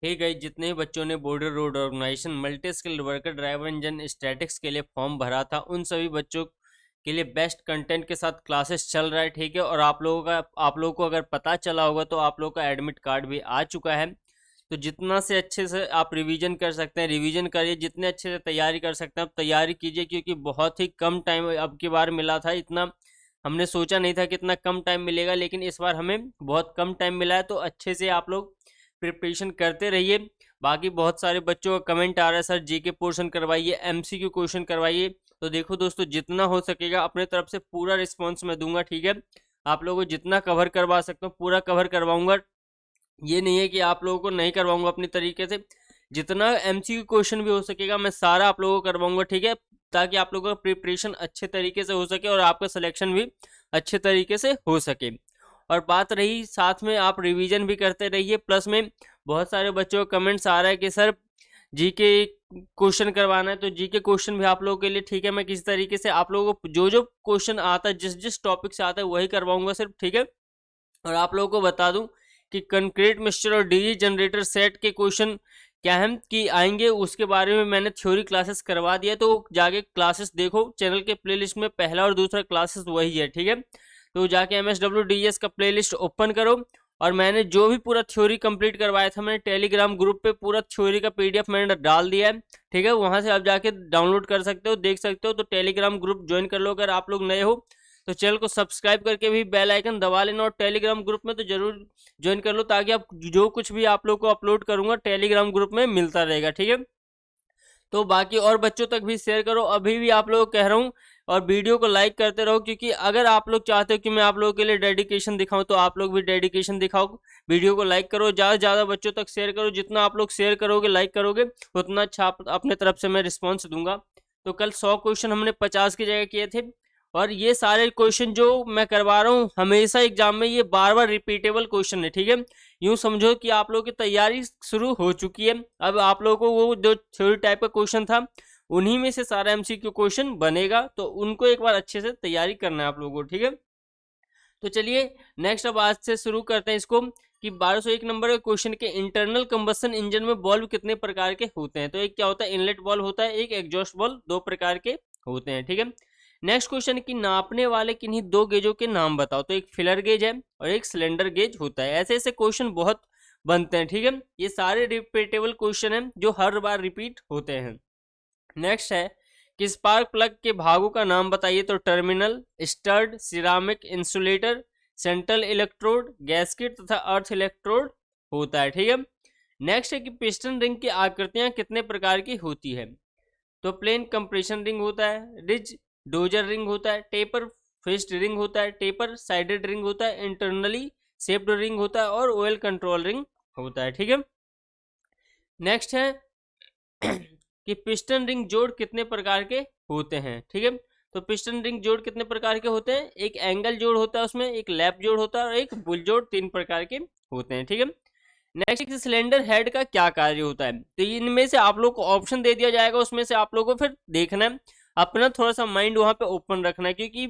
Hey guys, जितने भी बच्चों ने border road organisation multi skill worker driver engine statics के लिए फॉर्म भरा था, उन सभी बच्चों के लिए बेस्ट कंटेंट के साथ क्लासेस चल रहा है। ठीक है, और आप लोगों को अगर पता चला होगा तो आप लोगों का एडमिट कार्ड भी आ चुका है। तो जितना से अच्छे से आप रिवीजन कर सकते हैं रिवीजन करिए, जितने अच्छे से तैयारी कर सकते हैं आप तैयारी कीजिए, क्योंकि बहुत ही कम टाइम अब की बार मिला था। इतना हमने सोचा नहीं था कि इतना कम टाइम मिलेगा, लेकिन इस बार हमें बहुत कम टाइम मिला है। तो अच्छे से आप लोग प्रिपरेशन करते रहिए। बाकी बहुत सारे बच्चों का कमेंट आ रहा है, सर जीके पोर्शन करवाइए, एमसीक्यू क्वेश्चन करवाइए। तो देखो दोस्तों, जितना हो सकेगा अपने तरफ से पूरा रिस्पॉन्स मैं दूंगा। ठीक है, आप लोगों को जितना कवर करवा सकता हूँ पूरा कवर करवाऊंगा। ये नहीं है कि आप लोगों को नहीं करवाऊंगा, अपनी तरीके से जितना एमसीक्यू क्वेश्चन भी हो सकेगा मैं सारा आप लोगों को करवाऊंगा। ठीक है, ताकि आप लोगों का प्रिपरेशन अच्छे तरीके से हो सके और आपका सिलेक्शन भी अच्छे तरीके से हो सके। और बात रही साथ में आप रिवीजन भी करते रहिए। प्लस में बहुत सारे बच्चों का कमेंट्स आ रहा है कि सर जीके क्वेश्चन करवाना है, तो जीके क्वेश्चन भी आप लोगों के लिए ठीक है, मैं किसी तरीके से आप लोगों को जो जो क्वेश्चन आता है जिस जिस टॉपिक से आता है वही करवाऊंगा सिर्फ। ठीक है, और आप लोगों को बता दूं कि कंक्रीट मिक्सचर और डीजी जनरेटर सेट के क्वेश्चन क्या है कि आएंगे, उसके बारे में मैंने थ्योरी क्लासेस करवा दिया। तो जाके क्लासेस देखो, चैनल के प्लेलिस्ट में पहला और दूसरा क्लासेस वही है। ठीक है, तो जाके MSWDS का प्लेलिस्ट ओपन करो, और मैंने जो भी पूरा थ्योरी कंप्लीट करवाया था मैंने टेलीग्राम ग्रुप पे पूरा थ्योरी का PDF मैंने डाल दिया है। ठीक है, वहां से आप जाके डाउनलोड कर सकते हो, देख सकते हो। तो टेलीग्राम ग्रुप ज्वाइन कर लो अगर आप लोग नए हो तो। चैनल को सब्सक्राइब करके भी बेल आइकन दबा लेना, और टेलीग्राम ग्रुप में तो जरूर ज्वाइन कर लो, ताकि आप जो कुछ भी आप लोग को अपलोड करूंगा टेलीग्राम ग्रुप में मिलता रहेगा। ठीक है, तो बाकी और बच्चों तक भी शेयर करो, अभी भी आप लोग कह रहा हूँ। और वीडियो को लाइक करते रहो, क्योंकि अगर आप लोग चाहते हो कि मैं आप लोगों के लिए डेडिकेशन दिखाऊं तो आप लोग भी डेडिकेशन दिखाओ। वीडियो को लाइक करो, ज़्यादा से ज़्यादा बच्चों तक शेयर करो। जितना आप लोग शेयर करोगे लाइक करोगे उतना अच्छा अपने तरफ से मैं रिस्पॉन्स दूंगा। तो कल 100 क्वेश्चन हमने 50 की जगह किए थे, और ये सारे क्वेश्चन जो मैं करवा रहा हूँ हमेशा एग्जाम में ये बार बार रिपीटेबल क्वेश्चन है। ठीक है, यूं समझो कि आप लोगों की तैयारी शुरू हो चुकी है। अब आप लोगों को वो जो थ्योरी टाइप का क्वेश्चन था उन्हीं में से सारा MCQ क्वेश्चन बनेगा, तो उनको एक बार अच्छे से तैयारी करना है आप लोगों को। ठीक है, तो चलिए नेक्स्ट अब आज से शुरू करते हैं इसको कि 1201 नंबर के क्वेश्चन के इंटरनल कंबसन इंजन में बॉल्व कितने प्रकार के होते हैं। तो एक क्या होता है, इनलेट बॉल्व होता है, एक एग्जॉस्ट बॉल्व, दो प्रकार के होते हैं। ठीक है, नेक्स्ट क्वेश्चन की नापने वाले किन्हीं दो गेजों के नाम बताओ। तो एक फिलर गेज है और एक सिलेंडर गेज होता है। ऐसे ऐसे क्वेश्चन बहुत बनते हैं। ठीक है, ये सारे रिपीटेबल क्वेश्चन हैं जो हर बार रिपीट होते हैं। नेक्स्ट है कि स्पार्क प्लग के भागों का नाम बताइए। तो terminal, stud, ceramic, insulator, central electrode, gasket तथा अर्थ इलेक्ट्रोड होता है। ठीक है, नेक्स्ट है कि पिस्टन रिंग की आकृतियां कितने प्रकार की होती है। तो प्लेन कंप्रेशन रिंग होता है, रिज डोजर रिंग होता है, टेपर फिस्ट रिंग होता है, टेपर साइडेड रिंग होता है, इंटरनली शेप्ड रिंग होता है, और ऑयल कंट्रोल रिंग होता है। ठीक है, नेक्स्ट है कि पिस्टन रिंग जोड़ कितने प्रकार के होते हैं। ठीक है, तो पिस्टन रिंग जोड़ कितने प्रकार के होते हैं, एक एंगल जोड़ होता है उसमें, एक लैप जोड़ होता है, और एक बुल जोड़, तीन प्रकार के होते हैं। ठीक है, नेक्स्ट सिलेंडर हेड का क्या कार्य होता है। तो इनमें से आप लोग को ऑप्शन दे दिया जाएगा, उसमें से आप लोगों को फिर देखना है, अपना थोड़ा सा माइंड वहां पे ओपन रखना है। क्योंकि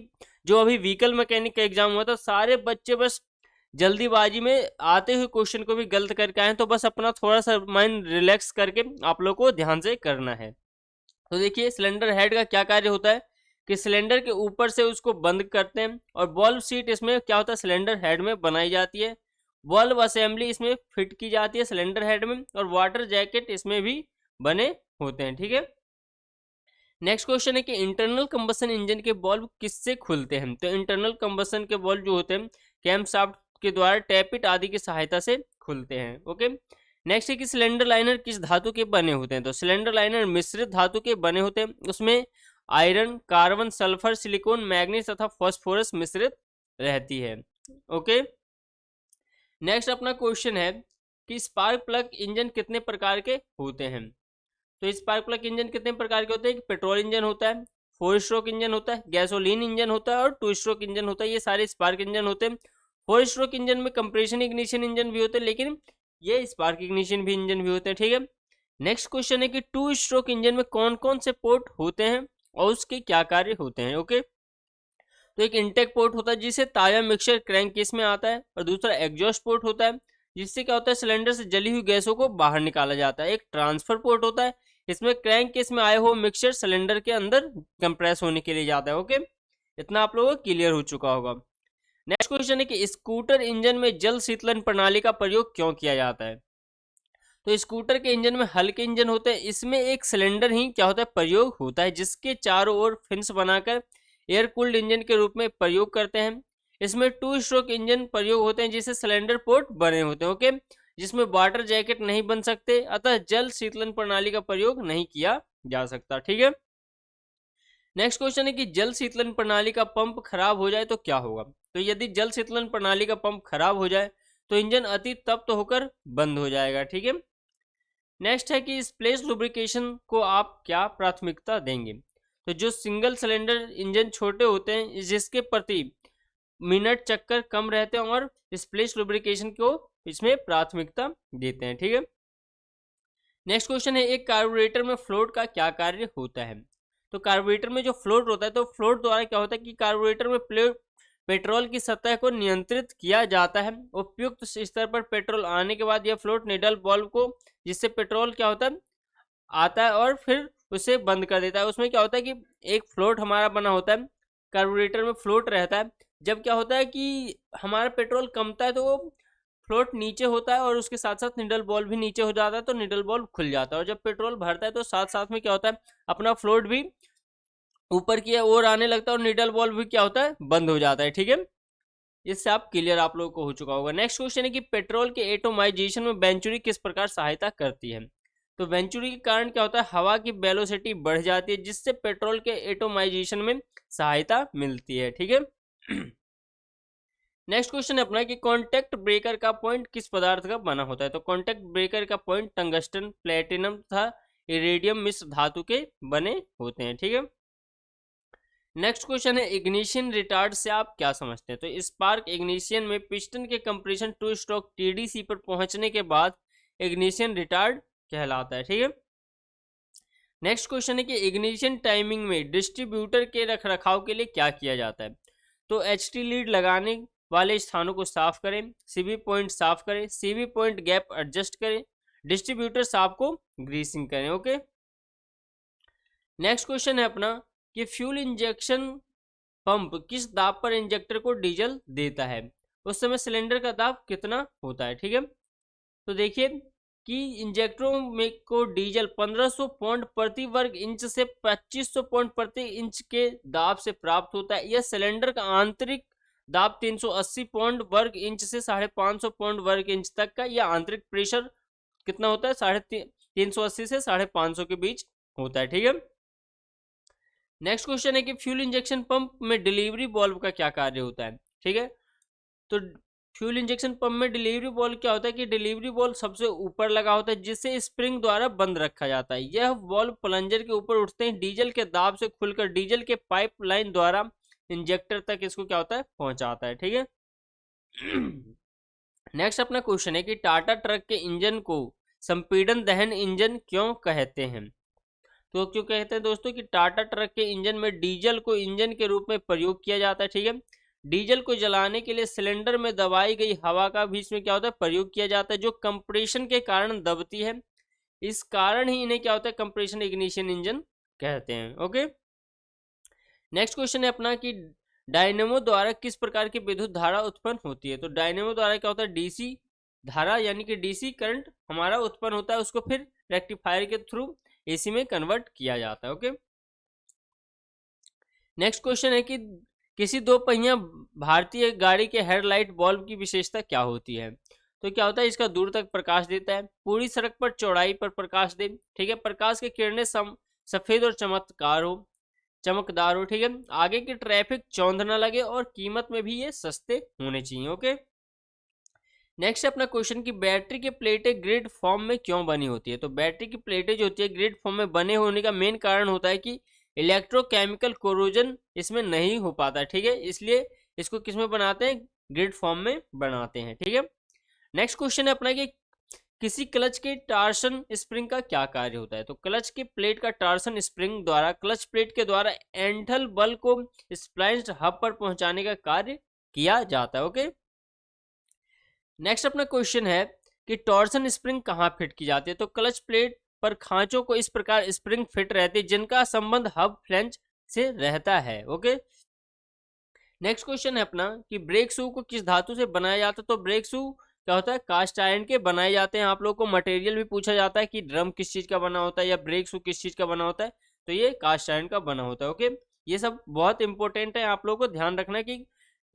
जो अभी व्हीकल मैकेनिक का एग्जाम हुआ था सारे बच्चे बस जल्दीबाजी में आते हुए क्वेश्चन को भी गलत करके आए, तो बस अपना थोड़ा सा माइंड रिलैक्स करके आप लोग को ध्यान से करना है। तो देखिए सिलेंडर हेड का क्या कार्य होता है कि सिलेंडर के ऊपर से उसको बंद करते हैं, और बॉल्व सीट इसमें क्या होता है सिलेंडर हेड में बनाई जाती है, बॉल्व असेंबली इसमें फिट की जाती है सिलेंडर हेड में, और वाटर जैकेट इसमें भी बने होते हैं। ठीक है, नेक्स्ट क्वेश्चन है कि इंटरनल कंबसन इंजन के बॉल्व किससे खुलते हैं। तो इंटरनल कंबसन के बॉल्व जो होते हैं कैमशाफ्ट के द्वारा टैपिट आदि की सहायता से खुलते हैं। ओके, नेक्स्ट है कि सिलेंडर लाइनर किस धातु के बने होते हैं। तो सिलेंडर लाइनर मिश्रित धातु के बने होते हैं, उसमें iron, carbon, sulphur, silicon, manganese तथा फास्फोरस मिश्रित रहती है। ओके, नेक्स्ट अपना क्वेश्चन है कि स्पार्क प्लग इंजन कितने प्रकार के होते हैं। तो स्पार्क प्लग इंजन कितने प्रकार के होते हैं, पेट्रोल इंजन होता है, 4 स्ट्रोक इंजन होता है, गैसोलीन इंजन होता है, और 2 स्ट्रोक इंजन होता है। ये सारे स्पार्क इंजन होते हैं। 4 स्ट्रोक इंजन में कंप्रेशन इग्निशन इंजन भी होते हैं, लेकिन ये स्पार्क इग्निशन भी इंजन भी होते हैं। ठीक है, नेक्स्ट क्वेश्चन है कि 2 स्ट्रोक इंजन में कौन कौन से पोर्ट होते हैं और उसके क्या कार्य होते हैं। ओके, तो एक इंटेक पोर्ट होता है जिसे ताजा मिक्सचर क्रैंक केस में आता है, और दूसरा एग्जॉस्ट पोर्ट होता है जिससे क्या होता है, सिलेंडर से जली हुई गैसों को बाहर निकाला जाता है। एक ट्रांसफर पोर्ट होता है, इसमें क्रैंक केस में आए हुए मिक्सचर सिलेंडर के अंदर कंप्रेस होने के लिए जाता है। ओके, इतना आप लोगों को क्लियर हो चुका होगा। नेक्स्ट क्वेश्चन है कि स्कूटर इंजन में जल शीतलन प्रणाली का प्रयोग क्यों किया जाता है। तो स्कूटर के इंजन में हल्के इंजन होते हैं, इसमें एक सिलेंडर ही क्या होता है, प्रयोग होता है, जिसके चारों ओर फिन्स बनाकर एयर कूल्ड इंजन के रूप में प्रयोग करते हैं। इसमें 2 स्ट्रोक इंजन प्रयोग होते हैं, जिसे सिलेंडर पोर्ट बने होते हैं। ओके, जिसमें वाटर जैकेट नहीं बन सकते, अतः जल शीतलन प्रणाली का प्रयोग नहीं किया जा सकता। ठीक है। नेक्स्ट क्वेश्चन है कि जल शीतलन प्रणाली का पंप खराब हो जाए तो क्या होगा। तो यदि जल शीतलन प्रणाली का पंप खराब हो जाए तो इंजन अति तप्त होकर बंद हो जाएगा। ठीक है। नेक्स्ट है कि स्प्लेश लुब्रिकेशन को आप क्या प्राथमिकता देंगे। तो जो सिंगल सिलेंडर इंजन छोटे होते हैं, जिसके प्रति मिनट चक्कर कम रहते हैं, और स्प्लेश लुब्रिकेशन को इसमें प्राथमिकता देते हैं। ठीक है। नेक्स्ट क्वेश्चन है, एक कार्बोरेटर में फ्लोट का क्या कार्य होता है। तो कार्बोरेटर में जो फ्लोट होता है, तो फ्लोट द्वारा क्या होता है कि कार्बोरेटर में पेट्रोल की सतह को नियंत्रित किया जाता है। उपयुक्त स्तर पर पेट्रोल आने के बाद यह फ्लोट निडल वाल्व को, जिससे पेट्रोल क्या होता है, आता है और फिर उसे बंद कर देता है। उसमें क्या होता है कि एक फ्लोट हमारा बना होता है, कार्बोरेटर में फ्लोट रहता है। जब क्या होता है कि हमारा पेट्रोल कमता है तो वो फ्लोट नीचे होता है और उसके साथ साथ निडल बॉल भी नीचे हो जाता है, तो निडल बॉल खुल जाता है। और जब पेट्रोल भरता है तो साथ साथ में क्या होता है, अपना फ्लोट भी ऊपर की ओर आने लगता है और निडल बॉल भी क्या होता है, बंद हो जाता है। ठीक है। इससे आप क्लियर आप लोगों को हो चुका होगा। नेक्स्ट क्वेश्चन है कि पेट्रोल के एटोमाइजेशन में वेंचुरी किस प्रकार सहायता करती है। तो वेंचुरी के कारण क्या होता है, हवा की वेलोसिटी बढ़ जाती है, जिससे पेट्रोल के एटोमाइजेशन में सहायता मिलती है। ठीक है। नेक्स्ट क्वेश्चन है अपना कि कॉन्टैक्ट ब्रेकर का पॉइंट किस पदार्थ का बना होता है। तो कॉन्टैक्ट ब्रेकर का पॉइंट टंगस्टन, प्लेटिनम तथा इरेडियम मिश्र धातु के बने होते हैं। ठीक है। नेक्स्ट क्वेश्चन है, इग्निशन रिटार्ड से आप क्या समझते हैं। तो स्पार्क इग्निशन में पिस्टन के कंप्रेशन 2 स्ट्रोक टीडीसी पर पहुंचने के बाद इग्निशन रिटार्ड कहलाता है। ठीक है। नेक्स्ट क्वेश्चन है कि इग्निशन टाइमिंग में डिस्ट्रीब्यूटर के रखरखाव के लिए क्या किया जाता है। तो एचटी लीड लगाने वाले स्थानों को साफ करें, सीबी पॉइंट साफ करें, सीबी पॉइंट गैप एडजस्ट करें, डिस्ट्रीब्यूटर साफ को ग्रीसिंग करें। ओके। नेक्स्ट क्वेश्चन है अपना कि फ्यूल इंजेक्शन पंप किस दाब पर इंजेक्टर को डीजल देता है, उस समय सिलेंडर का दाब कितना होता है। ठीक है। तो देखिए कि इंजेक्टरों में को डीजल 1500 पौंड प्रति वर्ग इंच से 2500 पौंड प्रति इंच के दाब से प्राप्त होता है। यह सिलेंडर का आंतरिक दाब 380 पौंड वर्ग इंच से 550 पौंड वर्ग इंच तक का, यह आंतरिक प्रेशर कितना होता है, 380 से 550 के बीच होता है। ठीक है। नेक्स्ट क्वेश्चन है कि फ्यूल इंजेक्शन पंप में डिलीवरी वाल्व का क्या कार्य होता है। ठीक है। तो फ्यूल इंजेक्शन पंप में डिलीवरी वाल्व क्या होता है कि डिलीवरी वाल्व सबसे ऊपर लगा होता है, जिसे स्प्रिंग द्वारा बंद रखा जाता है। यह वाल्व प्लंजर के ऊपर उठते हैं, डीजल के दाब से खुलकर डीजल के पाइपलाइन द्वारा इंजेक्टर तक इसको क्या होता है, पहुंचाता है। ठीक है। नेक्स्ट अपना क्वेश्चन है कि टाटा ट्रक के इंजन को संपीड़न दहन इंजन क्यों कहते हैं। तो क्यों कहते हैं दोस्तों कि टाटा ट्रक के इंजन में डीजल को इंजन के रूप में प्रयोग किया जाता है। ठीक है। डीजल को जलाने के लिए सिलेंडर में दबाई गई हवा का भी इसमें क्या होता है, प्रयोग किया जाता है, जो कंप्रेशन के कारण दबती है। इस कारण ही इन्हें क्या होता है, कंप्रेशन इग्निशन इंजन कहते हैं। ओके। नेक्स्ट क्वेश्चन है अपना कि डायनेमो द्वारा किस प्रकार की विद्युत धारा उत्पन्न होती है। तो डायनेमो द्वारा क्या होता है, डीसी धारा यानी कि डीसी करंट हमारा उत्पन्न होता है, उसको फिर रेक्टिफायर के थ्रू एसी में कन्वर्ट किया जाता है। ओके। नेक्स्ट क्वेश्चन है कि किसी दो पहिया भारतीय गाड़ी के हेडलाइट बल्ब की विशेषता क्या होती है। तो क्या होता है, इसका दूर तक प्रकाश देता है, पूरी सड़क पर चौड़ाई पर प्रकाश दे। ठीक है। प्रकाश की किरणें सफेद और चमकदार हो। ठीक है। आगे की ट्रैफिक चौंध ना लगे और कीमत में भी ये सस्ते होने चाहिए। ओके। नेक्स्ट अपना क्वेश्चन कि बैटरी की प्लेटें ग्रिड फॉर्म में क्यों बनी होती है। तो बैटरी की प्लेटें जो होती है ग्रिड फॉर्म में बने होने का मेन कारण होता है कि इलेक्ट्रोकेमिकल कोरोजन इसमें नहीं हो पाता। ठीक है। इसलिए इसको किस में बनाते हैं, ग्रिड फॉर्म में बनाते हैं। ठीक है। नेक्स्ट क्वेश्चन है अपना कि किसी क्लच के टार्सन स्प्रिंग का क्या कार्य होता है। तो क्लच के प्लेट का टार्सन स्प्रिंग द्वारा क्लच प्लेट के द्वारा एंटल बल को स्प्लाइस्ड हब पर पहुंचाने का कार्य किया जाता है। ओके। नेक्स्ट अपना क्वेश्चन है कि टॉर्सन स्प्रिंग कहाँ फिट की जाती है। तो क्लच प्लेट पर खांचों को इस प्रकार स्प्रिंग फिट रहती है जिनका संबंध हब फ्लैंज से रहता है। ओके, नेक्स्ट क्वेश्चन है अपना कि ब्रेक शू को किस धातु से बनाया जाता है। तो ब्रेक शू क्या होता है, कास्ट आयरन के बनाए जाते हैं। आप लोग को मटेरियल भी पूछा जाता है कि ड्रम किस चीज का बना होता है या ब्रेक शू किस चीज का बना होता है, तो ये कास्ट आयरन का बना होता है। ओके, ये सब बहुत इंपॉर्टेंट है, आप लोग को ध्यान रखना है कि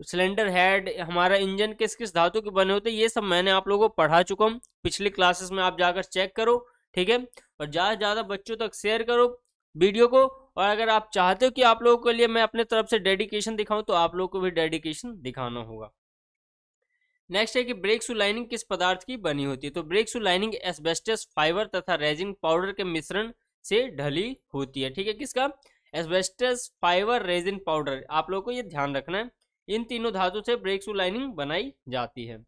सिलेंडर हेड, हमारा इंजन किस किस धातु के बने होते हैं, ये सब मैंने आप लोगों को पढ़ा चुका हूँ पिछली क्लासेस में, आप जाकर चेक करो। ठीक है, और ज़्यादा से ज़्यादा बच्चों तक शेयर करो वीडियो को। और अगर आप चाहते हो कि आप लोगों के लिए मैं अपने तरफ से डेडिकेशन दिखाऊं तो आप लोगों को भी डेडिकेशन दिखाना होगा। नेक्स्ट है कि ब्रेक शू लाइनिंग किस पदार्थ की बनी होती है। तो brake shoe lining asbestos fibre तथा रेजिन पाउडर के मिश्रण से ढली होती है। ठीक है, किसका, एस्बेस्टस फाइबर रेजिन पाउडर, आप लोगों को ये ध्यान रखना है, इन तीनों धातु से ब्रेक शू लाइनिंग बनाई जाती है।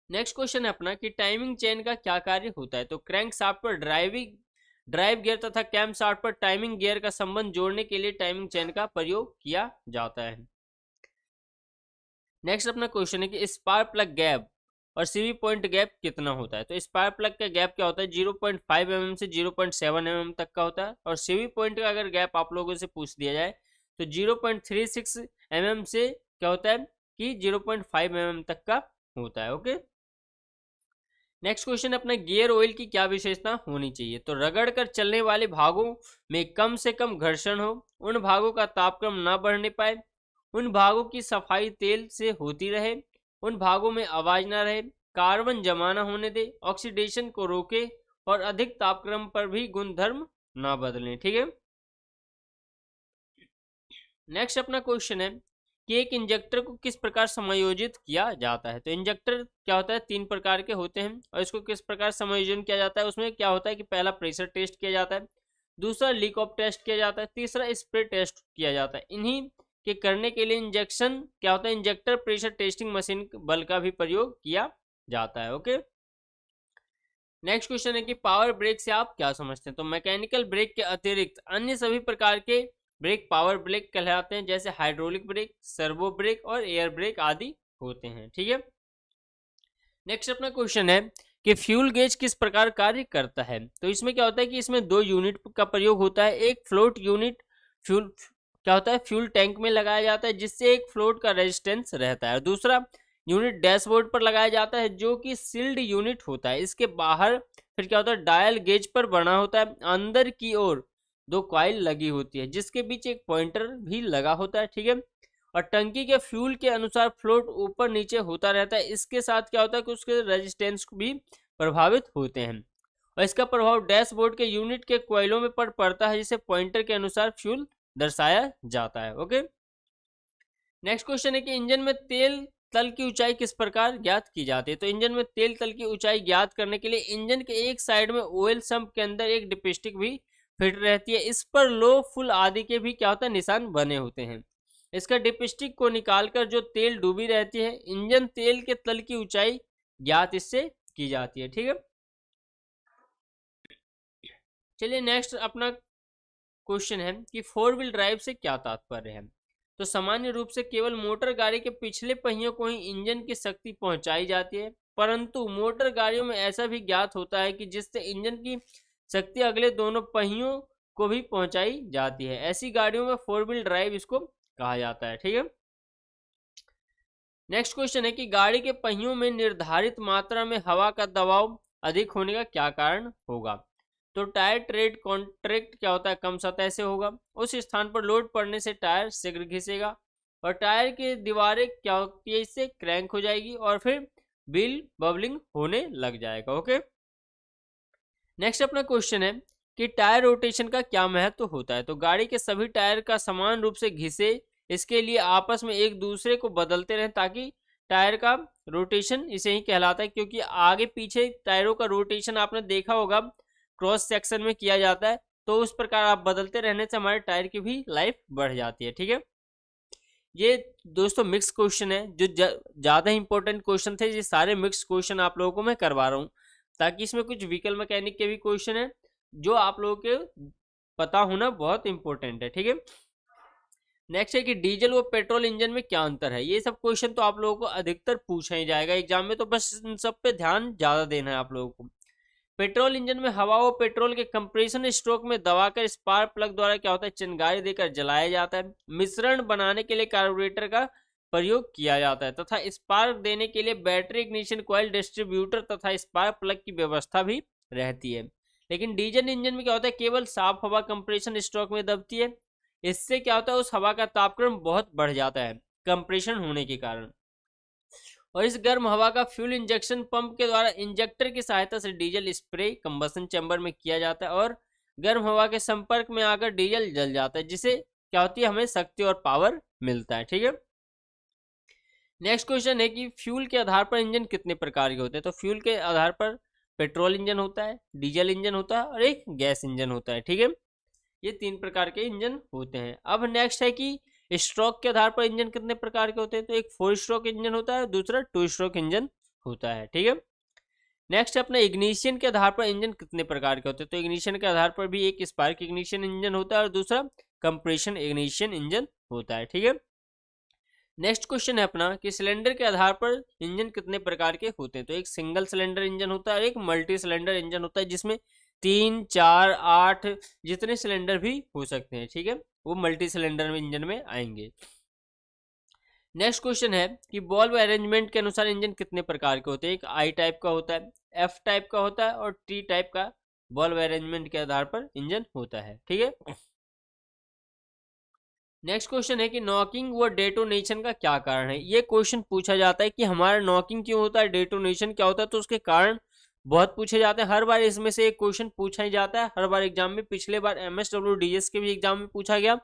नेक्स्ट क्वेश्चन है अपना कि टाइमिंग चेन का क्या कार्य होता है। तो क्रैंक शाफ्ट पर ड्राइव गियर तथा कैम शाफ्ट पर टाइमिंग गियर का संबंध जोड़ने के लिए टाइमिंग चेन का प्रयोग किया जाता है। नेक्स्ट अपना क्वेश्चन है कि स्पार्क प्लग गैप और सीवी पॉइंट गैप कितना होता है। तो स्पार्क प्लग का गैप क्या होता है, 0.5 mm से 0.7 mm तक का होता है। और सीवी पॉइंट का अगर गैप आप लोगों से पूछ दिया जाए तो 0.36 mm से क्या होता है कि 0.5 mm तक का होता है। ओके, नेक्स्ट क्वेश्चन अपना गियर ऑयल की क्या विशेषता होनी चाहिए। तो रगड़ कर चलने वाले भागों में कम से कम घर्षण हो, उन भागों का तापक्रम ना बढ़ने पाए, उन भागों की सफाई तेल से होती रहे, उन भागों में आवाज ना रहे, कार्बन जमा ना होने दे, ऑक्सीडेशन को रोके और अधिक तापक्रम पर भी गुणधर्म ना बदलें। ठीक है, नेक्स्ट अपना क्वेश्चन है कि एक इंजेक्टर को किस प्रकार समायोजित किया जाता है। तो इंजेक्टर क्या होता है, 3 प्रकार के होते हैं और इसको किस प्रकार समायोजन किया जाता है। उसमें क्या होता है कि पहला प्रेशर टेस्ट किया जाता है, दूसरा लीक ऑफ टेस्ट किया जाता है, तीसरा स्प्रे टेस्ट किया जाता है। इन्हीं के करने के लिए इंजेक्शन क्या होता है, इंजेक्टर प्रेशर टेस्टिंग मशीन बल का भी प्रयोग किया जाता है। ओके, नेक्स्ट क्वेश्चन है कि पावर ब्रेक से आप क्या समझते हैं। तो मैकेनिकल ब्रेक के अतिरिक्त अन्य सभी प्रकार के ब्रेक पावर ब्रेक कहलाते हैं, जैसे हाइड्रोलिक ब्रेक, सर्वो ब्रेक और एयर ब्रेक आदि होते हैं। ठीक है, नेक्स्ट अपना क्वेश्चन है कि फ्यूल गेज किस प्रकार कार्य करता है। तो इसमें क्या होता है कि इसमें 2 यूनिट का प्रयोग होता है। एक फ्लोट यूनिट फ्यूल क्या होता है, फ्यूल टैंक में लगाया जाता है जिससे एक फ्लोट का रेजिस्टेंस रहता है, और दूसरा यूनिट डैशबोर्ड पर लगाया जाता है जो कि सील्ड यूनिट होता है। इसके बाहर फिर क्या होता है, डायल गेज पर बना होता है, अंदर की ओर 2 कॉइल लगी होती है जिसके बीच एक पॉइंटर भी लगा होता है। ठीक है, और टंकी के फ्यूल के अनुसार फ्लोट ऊपर नीचे होता रहता है। इसके साथ क्या होता है कि उसके रेजिस्टेंस भी प्रभावित होते हैं और इसका प्रभाव डैशबोर्ड के यूनिट के कॉइलों में पड़ता है जिसे पॉइंटर के अनुसार फ्यूल दर्शाया जाता है। ओके, नेक्स्ट क्वेश्चन है कि इंजन में तेल तल की ऊंचाई किस प्रकार ज्ञात की जाती है। तो इंजन में तेल तल की ऊंचाई ज्ञात करने के लिए इंजन के एक साइड में ऑयल सम्प के अंदर एक डिपिस्टिक भी फिट रहती है। इस पर लो फुल आदि के भी क्या होता है, निशान बने होते हैं। इसका डिपिस्टिक को निकालकर जो तेल डूबी रहती है, इंजन तेल के तल की ऊंचाई ज्ञात इससे की जाती है। ठीक है, चलिए नेक्स्ट अपना क्वेश्चन है कि 4 व्हील ड्राइव से क्या तात्पर्य है। तो सामान्य रूप से केवल मोटर गाड़ी के पिछले पहियों को ही इंजन की शक्ति पहुंचाई जाती है, परंतु मोटर गाड़ियों में ऐसा भी ज्ञात होता है कि जिससे इंजन की शक्ति अगले दोनों पहियों को भी पहुंचाई जाती है। ऐसी गाड़ियों में 4 व्हील ड्राइव इसको कहा जाता है। ठीक है, नेक्स्ट क्वेश्चन है कि गाड़ी के पहियों में निर्धारित मात्रा में हवा का दबाव अधिक होने का क्या कारण होगा। तो टायर ट्रेड कॉन्ट्रैक्ट क्या होता है, कम सतह से होगा, उस स्थान पर लोड पड़ने से टायर शीघ्र घिसेगा और टायर की दीवारें क्या होती है, इससे क्रैंक हो जाएगी और फिर व्हील बबलिंग होने लग जाएगा। ओके, नेक्स्ट अपना क्वेश्चन है कि टायर रोटेशन का क्या महत्व होता है। तो गाड़ी के सभी टायर का समान रूप से घिसे, इसके लिए आपस में एक दूसरे को बदलते रहें ताकि टायर का रोटेशन इसे ही कहलाता है, क्योंकि आगे पीछे टायरों का रोटेशन आपने देखा होगा क्रॉस सेक्शन में किया जाता है, तो उस प्रकार आप बदलते रहने से हमारे टायर की भी लाइफ बढ़ जाती है। ठीक है, ये दोस्तों मिक्स क्वेश्चन है, जो ज़्यादा इंपॉर्टेंट क्वेश्चन थे, ये सारे मिक्स क्वेश्चन आप लोगों को मैं करवा रहा हूँ ताकि इसमें कुछ व्हीकल मैकेनिक के भी क्वेश्चन है जो आप लोगों के पता होना बहुत इंपॉर्टेंट है। ठीक है, नेक्स्ट है कि डीजल व पेट्रोल इंजन में क्या अंतर है। ये सब क्वेश्चन तो आप लोगों को अधिकतर पूछा ही जाएगा एग्जाम में, तो बस इन सब पे ध्यान ज्यादा देना है आप लोगों को। पेट्रोल इंजन में हवा व पेट्रोल के कंप्रेशन स्ट्रोक में दबाकर स्पार्क प्लग द्वारा क्या होता है, चिंगारी देकर जलाया जाता है। मिश्रण बनाने के लिए कार्बोरेटर का प्रयोग किया जाता है तथा स्पार्क देने के लिए बैटरी इग्निशन कॉइल, डिस्ट्रीब्यूटर तथा स्पार्क प्लग की व्यवस्था भी रहती है। लेकिन डीजल इंजन में क्या होता है, केवल साफ हवा कंप्रेशन स्ट्रोक में दबती है। इससे क्या होता है, उस हवा का तापक्रम बहुत बढ़ जाता है कंप्रेशन होने के कारण, और इस गर्म हवा का फ्यूल इंजेक्शन पंप के द्वारा इंजेक्टर की सहायता से डीजल स्प्रे कंबसन चैम्बर में किया जाता है और गर्म हवा के संपर्क में आकर डीजल जल जाता है, जिससे क्या होती है, हमें शक्ति और पावर मिलता है। ठीक है, नेक्स्ट क्वेश्चन है कि फ्यूल के आधार पर इंजन कितने प्रकार के होते हैं। तो फ्यूल के आधार पर पेट्रोल इंजन होता है, डीजल इंजन होता है और एक गैस इंजन होता है। ठीक है, ये 3 प्रकार के इंजन होते हैं। अब नेक्स्ट है कि स्ट्रोक के आधार पर इंजन कितने प्रकार के होते हैं। तो एक 4 स्ट्रोक इंजन होता है, दूसरा 2 स्ट्रोक इंजन होता है। ठीक है, नेक्स्ट अपना इग्निशन के आधार पर इंजन कितने प्रकार के होते हैं। तो इग्निशन के आधार पर भी एक स्पार्क इग्निशन इंजन होता है और दूसरा कंप्रेशन इग्निशन इंजन होता है। ठीक है, नेक्स्ट क्वेश्चन है अपना कि सिलेंडर के आधार पर इंजन कितने प्रकार के होते हैं। तो एक सिंगल सिलेंडर इंजन होता है और एक मल्टी सिलेंडर इंजन होता है, जिसमें 3, 4, 8 जितने सिलेंडर भी हो सकते हैं। ठीक है, वो मल्टी सिलेंडर इंजन में आएंगे। नेक्स्ट क्वेश्चन है कि बॉल्व अरेंजमेंट के अनुसार इंजन कितने प्रकार के होते हैं। एक आई टाइप का होता है, एफ टाइप का होता है और टी टाइप का बॉल्व अरेंजमेंट के आधार पर इंजन होता है। ठीक है, नेक्स्ट क्वेश्चन है कि नॉकिंग व डेटोनेशन का क्या कारण है। ये क्वेश्चन पूछा जाता है कि हमारा नॉकिंग क्यों होता है, डेटोनेशन क्या होता है, तो उसके कारण बहुत पूछे जाते हैं। हर बार इसमें से एक क्वेश्चन पूछा ही जाता है हर बार एग्जाम में। पिछले बार MSWDS के भी एग्जाम में पूछा गया,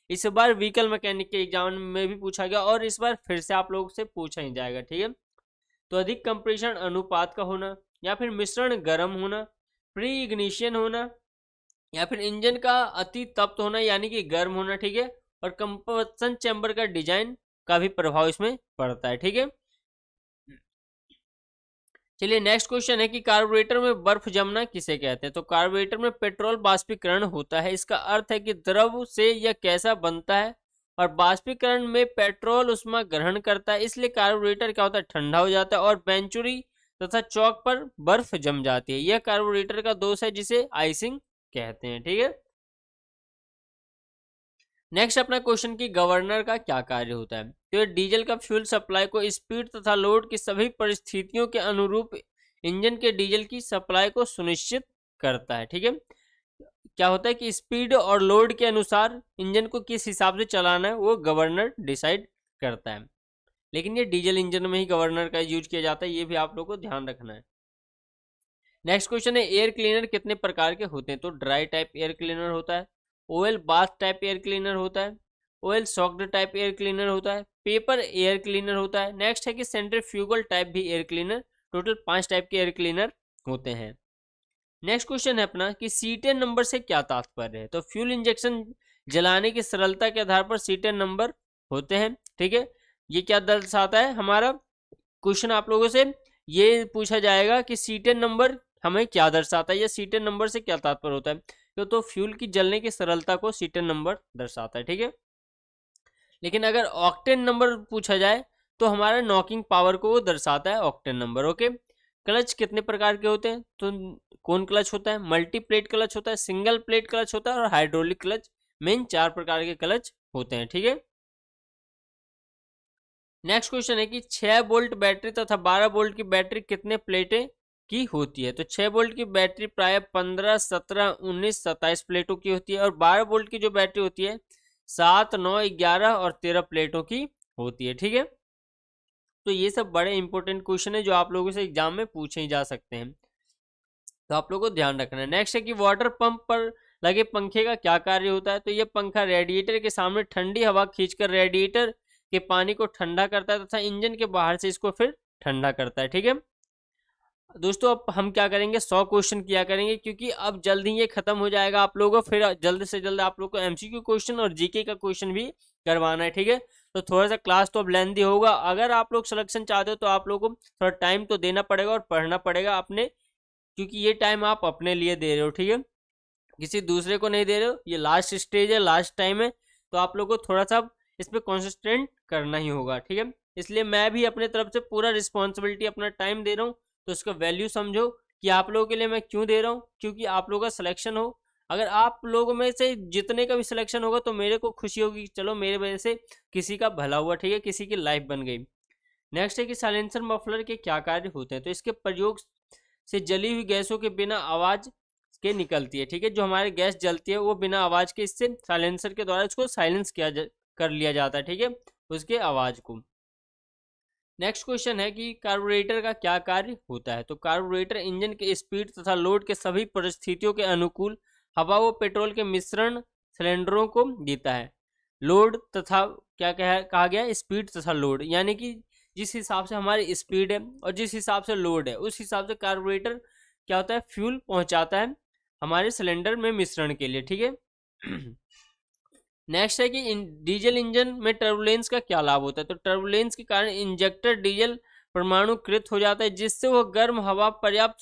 इस बार व्हीकल मैकेनिक के एग्जाम में भी पूछा गया और इस बार फिर से आप लोगों से पूछा ही जाएगा। ठीक है, तो अधिक कंप्रेशन अनुपात का होना, या फिर मिश्रण गर्म होना, प्री इग्निशन होना, या फिर इंजन का अति तप्त होना यानी कि गर्म होना। ठीक है, और कंबसन चैम्बर का डिजाइन का भी प्रभाव इसमें पड़ता है। ठीक है, चलिए नेक्स्ट क्वेश्चन है कि कार्बोरेटर में बर्फ जमना किसे कहते हैं। तो कार्बोरेटर में पेट्रोल बाष्पीकरण होता है। इसका अर्थ है कि द्रव से यह कैसा बनता है और बाष्पीकरण में पेट्रोल उष्मा ग्रहण करता है, इसलिए कार्बोरेटर क्या होता है, ठंडा हो जाता है और बेंचुरी तथा चौक पर बर्फ जम जाती है। यह कार्बोरेटर का दोष है जिसे आइसिंग कहते हैं। ठीक है, नेक्स्ट अपना क्वेश्चन की गवर्नर का क्या कार्य होता है। तो ये डीजल का फ्यूल सप्लाई को स्पीड तथा लोड की सभी परिस्थितियों के अनुरूप इंजन के डीजल की सप्लाई को सुनिश्चित करता है। ठीक है, क्या होता है कि स्पीड और लोड के अनुसार इंजन को किस हिसाब से चलाना है वो गवर्नर डिसाइड करता है। लेकिन ये डीजल इंजन में ही गवर्नर का यूज किया जाता है, ये भी आप लोग को ध्यान रखना है। नेक्स्ट क्वेश्चन है एयर क्लीनर कितने प्रकार के होते हैं। तो ड्राई टाइप एयर क्लीनर होता है, oil bath type air cleaner होता है, oil socked type air cleaner होता है, पेपर एयर क्लीनर होता है। नेक्स्ट है कि सेंट्रीफ्यूगल टाइप भी एयर क्लीनर। टोटल 5 टाइप के एयर क्लीनर होते हैं। नेक्स्ट क्वेश्चन है अपना कि सीटेन नंबर से क्या तात्पर्य है। तो फ्यूल इंजेक्शन जलाने की सरलता के आधार पर सीटेन नंबर होते हैं। ठीक है, ये क्या दर्शाता है, हमारा क्वेश्चन आप लोगों से ये पूछा जाएगा कि सीटेन नंबर हमें क्या दर्शाता है या सीटेन नंबर से क्या तात्पर्य होता है। तो फ्यूल की जलने की सरलता को सीटेन नंबर दर्शाता है। ठीक है, लेकिन अगर ऑक्टेन नंबर पूछा जाए तो हमारा नॉकिंग पावर को वो दर्शाता है ऑक्टेन नंबर। ओके, क्लच कितने प्रकार के होते हैं। तो कौन क्लच होता है, मल्टी प्लेट क्लच होता है, सिंगल प्लेट क्लच होता है और हाइड्रोलिक क्लच। मेन 4 प्रकार के क्लच होते हैं। ठीक है, नेक्स्ट क्वेश्चन है कि 6 वोल्ट बैटरी तथा 12 वोल्ट की बैटरी कितने प्लेटें की होती है। तो 6 वोल्ट की बैटरी प्राय 15, 17, 19, 27 प्लेटों की होती है और 12 वोल्ट की जो बैटरी होती है 7, 9, 11 और 13 प्लेटों की होती है। ठीक है, तो ये सब बड़े इंपॉर्टेंट क्वेश्चन है जो आप लोगों से एग्जाम में पूछे ही जा सकते हैं, तो आप लोगों को ध्यान रखना है। नेक्स्ट है कि वाटर पंप पर लगे पंखे का क्या कार्य होता है। तो ये पंखा रेडिएटर के सामने ठंडी हवा खींचकर रेडिएटर के पानी को ठंडा करता है तथा इंजन के बाहर से इसको फिर ठंडा करता है। ठीक है दोस्तों, अब हम क्या करेंगे, 100 क्वेश्चन किया करेंगे क्योंकि अब जल्द ही ये खत्म हो जाएगा आप लोगों को। फिर जल्द से जल्द आप लोग को MCQ क्वेश्चन और GK का क्वेश्चन भी करवाना है। ठीक है, तो थोड़ा सा क्लास तो अब लेंथी होगा। अगर आप लोग सिलेक्शन चाहते हो तो आप लोगों को थोड़ा टाइम तो देना पड़ेगा और पढ़ना पड़ेगा अपने, क्योंकि ये टाइम आप अपने लिए दे रहे हो। ठीक है, किसी दूसरे को नहीं दे रहे हो। ये लास्ट स्टेज है, लास्ट टाइम है, तो आप लोगों को थोड़ा सा इस पर कॉन्सेंट्रेट करना ही होगा, ठीक है। इसलिए मैं भी अपने तरफ से पूरा रिस्पॉन्सिबिलिटी, अपना टाइम दे रहा हूँ, तो उसका वैल्यू समझो कि आप लोगों के लिए मैं क्यों दे रहा हूँ, क्योंकि आप लोगों का सिलेक्शन हो। अगर आप लोगों में से जितने का भी सिलेक्शन होगा तो मेरे को खुशी होगी, चलो मेरे वजह से किसी का भला हुआ, ठीक है, किसी की लाइफ बन गई। नेक्स्ट है कि साइलेंसर मफलर के क्या कार्य होते हैं, तो इसके प्रयोग से जली हुई गैसों के बिना आवाज के निकलती है, ठीक है। जो हमारी गैस जलती है वो बिना आवाज के, इससे साइलेंसर के द्वारा इसको साइलेंस कर लिया जाता है, ठीक है, उसके आवाज को। नेक्स्ट क्वेश्चन है कि कार्बोरेटर का क्या कार्य होता है, तो कार्बोरेटर इंजन के स्पीड तथा लोड के सभी परिस्थितियों के अनुकूल हवा व पेट्रोल के मिश्रण सिलेंडरों को देता है। लोड तथा क्या कहा गया, स्पीड तथा लोड, यानी कि जिस हिसाब से हमारी स्पीड है और जिस हिसाब से लोड है उस हिसाब से कार्बोरेटर क्या होता है, फ्यूल पहुंचाता है हमारे सिलेंडर में मिश्रण के लिए, ठीक है। नेक्स्ट है कि डीजल इंजन में टर्बुलेंस का क्या लाभ होता है, तो टर्बुलेंस के कारण इंजेक्टर डीजल परमाणुकृत हो जाता है, जिससे वह गर्म हवा पर्याप्त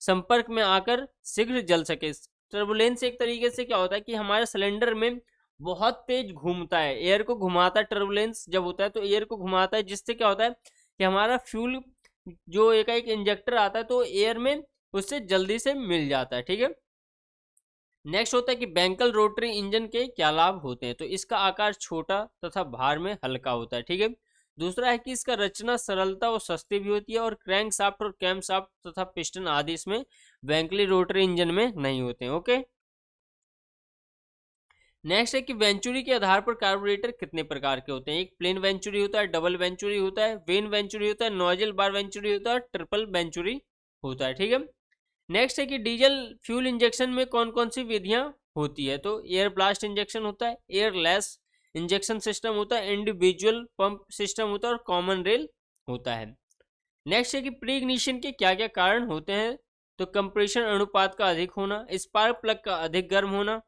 संपर्क में आकर शीघ्र जल सके। टर्बुलेंस एक तरीके से क्या होता है कि हमारे सिलेंडर में बहुत तेज घूमता है, एयर को घुमाता है। टर्बुलेंस जब होता है तो एयर को घुमाता है, जिससे क्या होता है कि हमारा फ्यूल जो एक इंजेक्टर आता है तो एयर में उससे जल्दी से मिल जाता है, ठीक है। नेक्स्ट होता है कि बैंकल रोटरी इंजन के क्या लाभ होते हैं, तो इसका आकार छोटा तथा भार में हल्का होता है, ठीक है। दूसरा है कि इसका रचना सरलता और सस्ती भी होती है, और क्रैंक शाफ्ट और कैम शाफ्ट तथा पिस्टन आदि इसमें बैंकली रोटरी इंजन में नहीं होते हैं, ओके। नेक्स्ट है कि वेंचुरी के आधार पर कार्बोरेटर कितने प्रकार के होते हैं, एक प्लेन वेंचुरी होता है, डबल वेंचुरी होता है, वेन वेंचुरी होता है, नोजल बार वेंचुरी होता है, ट्रिपल वेंचुरी होता है, ठीक है। नेक्स्ट है कि डीजल फ्यूल इंजेक्शन में कौन कौन सी विधियां होती है, तो एयर ब्लास्ट इंजेक्शन होता है, एयरलेस इंजेक्शन सिस्टम होता है, इंडिविजुअल पंप सिस्टम होता है, और कॉमन रेल होता है। नेक्स्ट है कि प्री इग्निशन के क्या क्या कारण होते हैं, तो कंप्रेशन अनुपात का अधिक होना, स्पार्क प्लग का अधिक गर्म होना।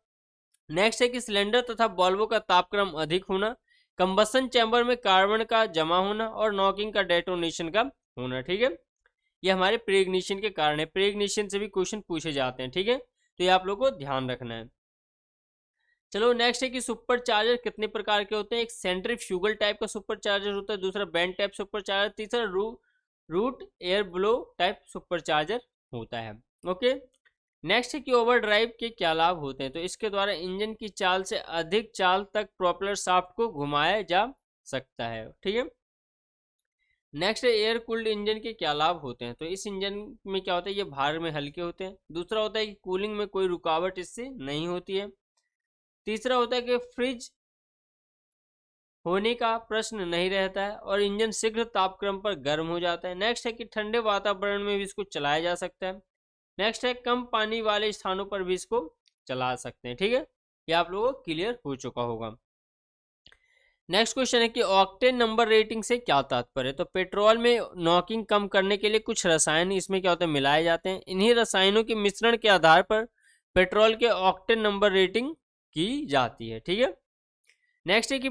नेक्स्ट है कि सिलेंडर तथा बॉल्वों का तापक्रम अधिक होना, कंबसन चैम्बर में कार्बन का जमा होना, और नॉकिंग का डेटोनेशन का होना, ठीक है। ये हमारे प्री इग्निशन के कारण है, प्री इग्निशन से भी क्वेश्चन पूछे जाते हैं, ठीक है, तो ये आप लोगों को ध्यान रखना है। चलो नेक्स्ट है कि सुपर चार्जर कितने प्रकार के होते हैं, एक सेंट्रीफ्यूगल टाइप का सुपर चार्जर होता है, दूसरा बैंड टाइप सुपर चार्जर, तीसरा root air blow type supercharger होता है, ओके। नेक्स्ट है कि ओवर ड्राइव के क्या लाभ होते हैं, तो इसके द्वारा इंजन की चाल से अधिक चाल तक प्रोपेलर शाफ्ट को घुमाया जा सकता है, ठीक है। नेक्स्ट है एयर कूल्ड इंजन के क्या लाभ होते हैं, तो इस इंजन में क्या होता है, ये भार में हल्के होते हैं। दूसरा होता है कि कूलिंग में कोई रुकावट इससे नहीं होती है। तीसरा होता है कि फ्रिज होने का प्रश्न नहीं रहता है, और इंजन शीघ्र तापक्रम पर गर्म हो जाता है। नेक्स्ट है कि ठंडे वातावरण में भी इसको चलाया जा सकता है। नेक्स्ट है कम पानी वाले स्थानों पर भी इसको चला सकते हैं, ठीक है, ये आप लोगों को क्लियर हो चुका होगा। नेक्स्ट क्वेश्चन है कि ऑक्टेन नंबर रेटिंग से क्या तात्पर्य है, तो पेट्रोल में नॉकिंग कम करने के लिए कुछ रसायन इसमें क्या होते हैं, मिलाए जाते हैं। इन्हीं रसायनों के मिश्रण के आधार पर पेट्रोल के ऑक्टेन नंबर रेटिंग की जाती है, ठीक है। नेक्स्ट है कि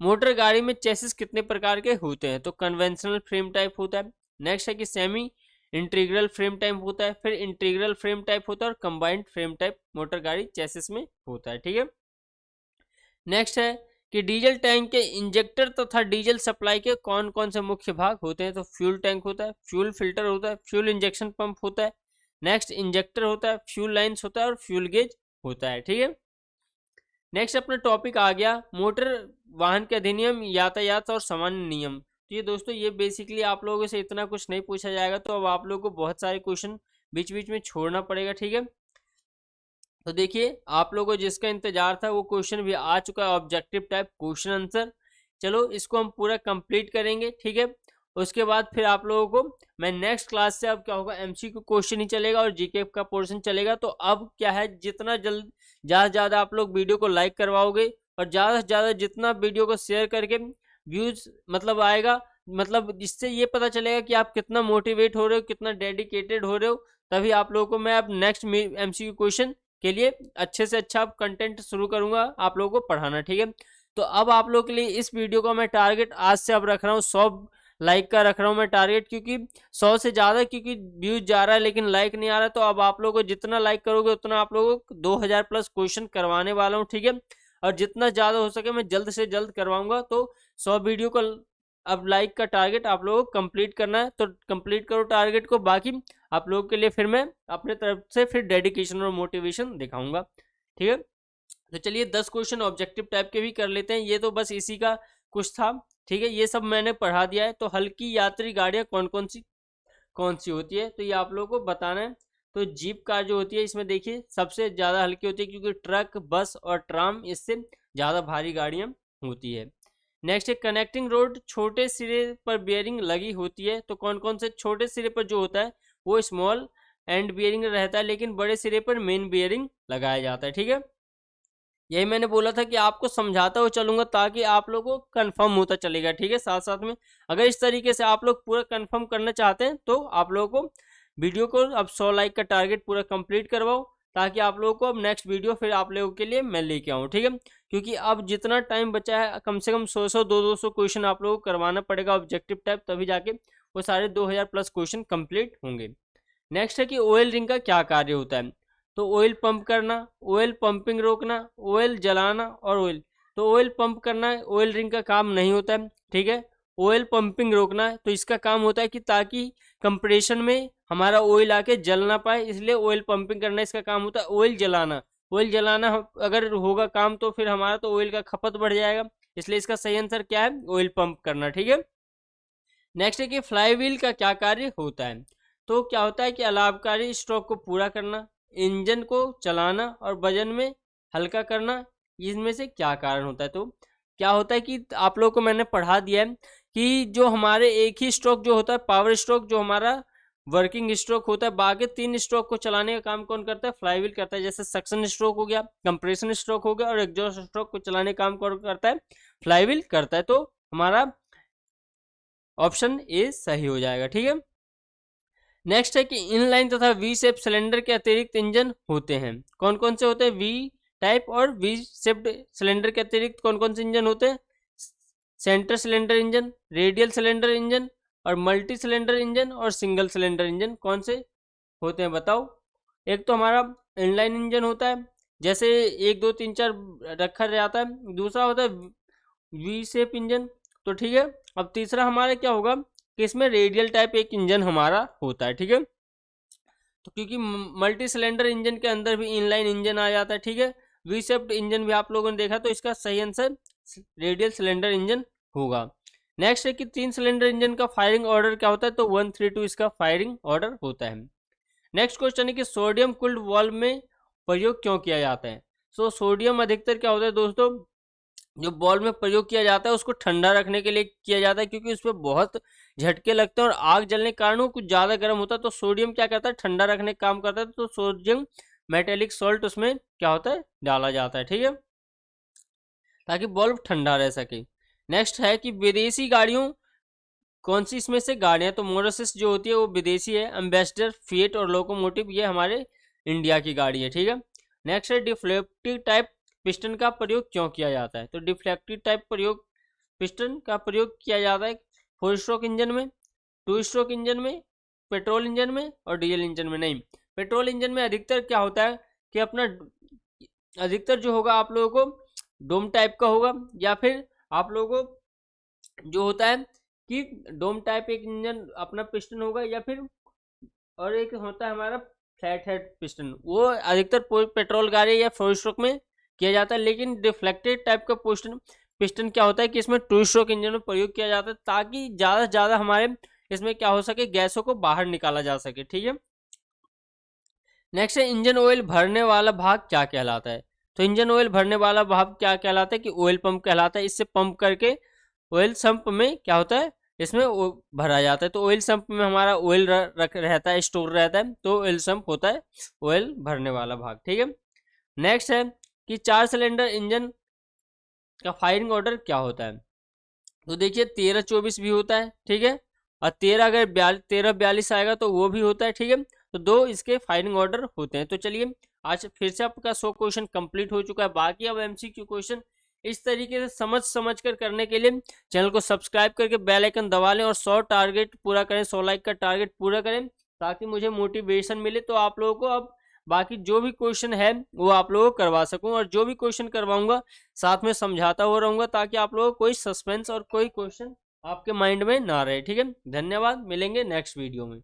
मोटर गाड़ी में चेसिस कितने प्रकार के होते हैं, तो कन्वेंशनल फ्रेम टाइप होता है। नेक्स्ट है कि सेमी इंटीग्रल फ्रेम टाइप होता है, फिर इंटीग्रल फ्रेम टाइप होता है, और कंबाइंड फ्रेम टाइप मोटर गाड़ी चेसिस में होता है, ठीक है। नेक्स्ट है कि डीजल टैंक के इंजेक्टर तथा डीजल सप्लाई के कौन कौन से मुख्य भाग होते हैं, तो फ्यूल टैंक होता है, फ्यूल फिल्टर होता है, फ्यूल इंजेक्शन पंप होता है, नेक्स्ट इंजेक्टर होता है, फ्यूल लाइन्स होता है, और फ्यूल गेज होता है, ठीक है। नेक्स्ट अपना टॉपिक आ गया मोटर वाहन के अधिनियम, यातायात और सामान्य नियम। तो ये दोस्तों ये बेसिकली आप लोगों से इतना कुछ नहीं पूछा जाएगा, तो अब आप लोगों को बहुत सारे क्वेश्चन बीच बीच में छोड़ना पड़ेगा, ठीक है। तो देखिए आप लोगों को जिसका इंतजार था वो क्वेश्चन भी आ चुका है, ऑब्जेक्टिव टाइप क्वेश्चन आंसर। चलो इसको हम पूरा कंप्लीट करेंगे, ठीक है। उसके बाद फिर आप लोगों को मैं नेक्स्ट क्लास से अब क्या होगा, एमसीक्यू क्वेश्चन ही चलेगा और जीके का पोर्शन चलेगा। तो अब क्या है, जितना जल्द ज़्यादा से ज़्यादा आप लोग वीडियो को लाइक करवाओगे, और ज़्यादा से ज़्यादा जितना वीडियो को शेयर करके व्यूज मतलब आएगा, मतलब इससे ये पता चलेगा कि आप कितना मोटिवेट हो रहे हो, कितना डेडिकेटेड हो रहे हो। तभी आप लोगों को मैं अब नेक्स्ट एमसीक्यू क्वेश्चन के लिए अच्छे से अच्छा कंटेंट शुरू करूंगा आप लोगों को पढ़ाना, ठीक है। तो अब आप लोगों के लिए इस वीडियो का मैं टारगेट आज से अब रख रहा हूँ 100 लाइक का रख रहा हूँ मैं टारगेट, क्योंकि 100 से ज़्यादा क्योंकि व्यूज जा रहा है लेकिन लाइक नहीं आ रहा है। तो अब आप लोगों को जितना लाइक करोगे उतना आप लोगों को 2000 प्लस क्वेश्चन करवाने वाला हूँ, ठीक है। और जितना ज़्यादा हो सके मैं जल्द से जल्द करवाऊंगा। तो 100 वीडियो को अब लाइक का टारगेट आप लोगों को कंप्लीट करना है, तो कंप्लीट करो टारगेट को। बाकी आप लोगों के लिए फिर मैं अपने तरफ से फिर डेडिकेशन और मोटिवेशन दिखाऊंगा, ठीक है। तो चलिए 10 क्वेश्चन ऑब्जेक्टिव टाइप के भी कर लेते हैं। ये तो बस इसी का कुछ था, ठीक है, ये सब मैंने पढ़ा दिया है। तो हल्की यात्री गाड़ियाँ कौन सी होती है, तो ये आप लोगों को बताना है। तो जीप कार जो होती है, इसमें देखिए सबसे ज़्यादा हल्की होती है, क्योंकि ट्रक, बस और ट्राम इससे ज़्यादा भारी गाड़ियाँ होती है। नेक्स्ट है कनेक्टिंग रोड, छोटे सिरे पर बियरिंग लगी होती है। तो कौन कौन से छोटे सिरे पर जो होता है वो स्मॉल एंड बियरिंग रहता है, लेकिन बड़े सिरे पर मेन बियरिंग लगाया जाता है, ठीक है। यही मैंने बोला था कि आपको समझाता हुआ चलूंगा ताकि आप लोगों को कंफर्म होता चलेगा, ठीक है। साथ साथ में अगर इस तरीके से आप लोग पूरा कंफर्म करना चाहते हैं तो आप लोगों को वीडियो को अब 100 लाइक का टारगेट पूरा कंप्लीट करवाओ, ताकि आप लोगों को अब नेक्स्ट वीडियो फिर आप लोगों के लिए मैं लेके आऊँ, ठीक है। क्योंकि अब जितना टाइम बचा है कम से कम 100 200 क्वेश्चन आप लोगों को करवाना पड़ेगा ऑब्जेक्टिव टाइप, तभी जाके वो सारे 2000 प्लस क्वेश्चन कंप्लीट होंगे। नेक्स्ट है कि ऑयल रिंग का क्या कार्य होता है। तो ऑयल पंप करना, ऑयल पंपिंग रोकना, ऑयल जलाना और ऑयल। तो ऑयल पंप करना ऑयल रिंग का काम नहीं होता है, ठीक है। ऑयल पंपिंग रोकना है तो इसका काम होता है कि ताकि कंप्रेशन में हमारा ऑयल आके जल ना पाए, इसलिए ऑयल पंपिंग करना इसका काम होता है। ऑयल जलाना अगर होगा काम तो फिर हमारा तो ऑयल का खपत बढ़ जाएगा, इसलिए इसका सही आंसर क्या है, ऑयल पंप करना, ठीक है। नेक्स्ट है कि फ्लाई व्हील का क्या कार्य होता है। तो क्या होता है कि अलाभकारी स्ट्रोक को पूरा करना, इंजन को चलाना और वजन में हल्का करना, इसमें से क्या कारण होता है। तो क्या होता है कि आप लोगों को मैंने पढ़ा दिया है कि जो हमारे एक ही स्ट्रोक जो होता है पावर स्ट्रोक, जो हमारा वर्किंग स्ट्रोक होता है, बाकी 3 स्ट्रोक को चलाने का काम कौन करता है, फ्लाईव्हील करता है। जैसे सक्शन स्ट्रोक हो गया, कंप्रेशन स्ट्रोक हो गया और एग्जॉस्ट स्ट्रोक को चलाने का काम कौन करता है, फ्लाईव्हील करता है। तो हमारा ऑप्शन ए सही हो जाएगा, ठीक है। नेक्स्ट है कि इनलाइन तथा वी शेप सिलेंडर के अतिरिक्त इंजन होते हैं। कौन कौन से होते हैं, वी टाइप और वी शेप्ड सिलेंडर के अतिरिक्त कौन कौन से इंजन होते हैं, centre cylinder engine, radial cylinder engine और मल्टी सिलेंडर इंजन और सिंगल सिलेंडर इंजन कौन से होते हैं बताओ। एक तो हमारा इनलाइन इंजन होता है, जैसे 1 2 3 4 रखा जाता है। दूसरा होता है वी शेप इंजन, तो ठीक है। अब तीसरा हमारा क्या होगा कि इसमें रेडियल टाइप एक इंजन हमारा होता है, ठीक है। तो क्योंकि मल्टी सिलेंडर इंजन के अंदर भी इनलाइन इंजन आ जाता है, ठीक है। वी शेप्ड इंजन भी आप लोगों ने देखा, तो इसका सही आंसर रेडियल सिलेंडर इंजन होगा। नेक्स्ट है कि 3 सिलेंडर इंजन का फायरिंग ऑर्डर क्या होता है, तो 1 3 2 इसका फायरिंग ऑर्डर होता है। नेक्स्ट क्वेश्चन है कि सोडियम कूल्ड वाल्व में प्रयोग क्यों किया जाता है। सो सोडियम अधिकतर क्या होता है दोस्तों, जो बॉल में प्रयोग किया जाता है उसको ठंडा रखने के लिए किया जाता है, क्योंकि उस पर बहुत झटके लगते हैं और आग जलने के कारण वो कुछ ज़्यादा गर्म होता है। तो सोडियम क्या करता है, ठंडा रखने का काम करता है। तो सोडियम मेटेलिक सॉल्ट उसमें क्या होता है, डाला जाता है, ठीक है, ताकि बल्ब ठंडा रह सके। नेक्स्ट है कि विदेशी गाड़ियों कौन सी इसमें से गाड़ियाँ, तो मोरसिस जो होती है वो विदेशी है, एम्बेसडर, फिएट और लोकोमोटिव ये हमारे इंडिया की गाड़ी है, ठीक है। नेक्स्ट है डिफ्लेक्टिव टाइप पिस्टन का प्रयोग क्यों किया जाता है। तो डिफ्लेक्टिव टाइप प्रयोग पिस्टन का प्रयोग किया जाता है 4 स्ट्रोक इंजन में, 2 स्ट्रोक इंजन में, पेट्रोल इंजन में और डीजल इंजन में नहीं। पेट्रोल इंजन में अधिकतर क्या होता है कि अपना अधिकतर जो होगा आप लोगों को डोम टाइप का होगा, या फिर आप लोगों को जो होता है कि डोम टाइप एक इंजन अपना पिस्टन होगा, या फिर और एक होता है हमारा फ्लैट हेड पिस्टन, वो अधिकतर पेट्रोल गाड़ी या 4 स्ट्रोक में किया जाता है। लेकिन डिफ्लेक्टेड टाइप का पिस्टन क्या होता है कि इसमें 2 स्ट्रोक इंजन में प्रयोग किया जाता है, ताकि ज़्यादा से ज़्यादा हमारे इसमें क्या हो सके, गैसों को बाहर निकाला जा सके, ठीक है। नेक्स्ट है इंजन ऑयल भरने वाला भाग क्या कहलाता है। तो इंजन ऑयल भरने वाला भाग क्या कहलाता है कि ऑयल पंप कहलाता है। इससे पंप करके ऑयल संप में क्या होता है, इसमें भरा जाता है। तो ऑयल संप में हमारा ऑयल रहता है, स्टोर रहता है, तो ऑयल संप होता है ऑयल भरने वाला भाग, ठीक है। नेक्स्ट है कि 4 सिलेंडर इंजन का फायरिंग ऑर्डर क्या होता है। तो देखिए 13 24 भी होता है, ठीक है, और 13 अगर 13 42 आएगा तो वो भी होता है, ठीक है। तो 2 इसके फायरिंग ऑर्डर होते हैं। तो चलिए आज फिर से आपका 100 क्वेश्चन कंप्लीट हो चुका है। बाकी अब एमसीक्यू क्वेश्चन इस तरीके से समझ कर करने के लिए चैनल को सब्सक्राइब करके बेल आइकन दबा लें और 100 टारगेट पूरा करें, 100 लाइक का टारगेट पूरा करें, ताकि मुझे मोटिवेशन मिले। तो आप लोगों को अब बाकी जो भी क्वेश्चन है वो आप लोगों को करवा सकूं, और जो भी क्वेश्चन करवाऊंगा साथ में समझाता हुआ रहूंगा, ताकि आप लोगों को कोई सस्पेंस और कोई क्वेश्चन आपके माइंड में ना रहे। ठीक है, धन्यवाद, मिलेंगे नेक्स्ट वीडियो में।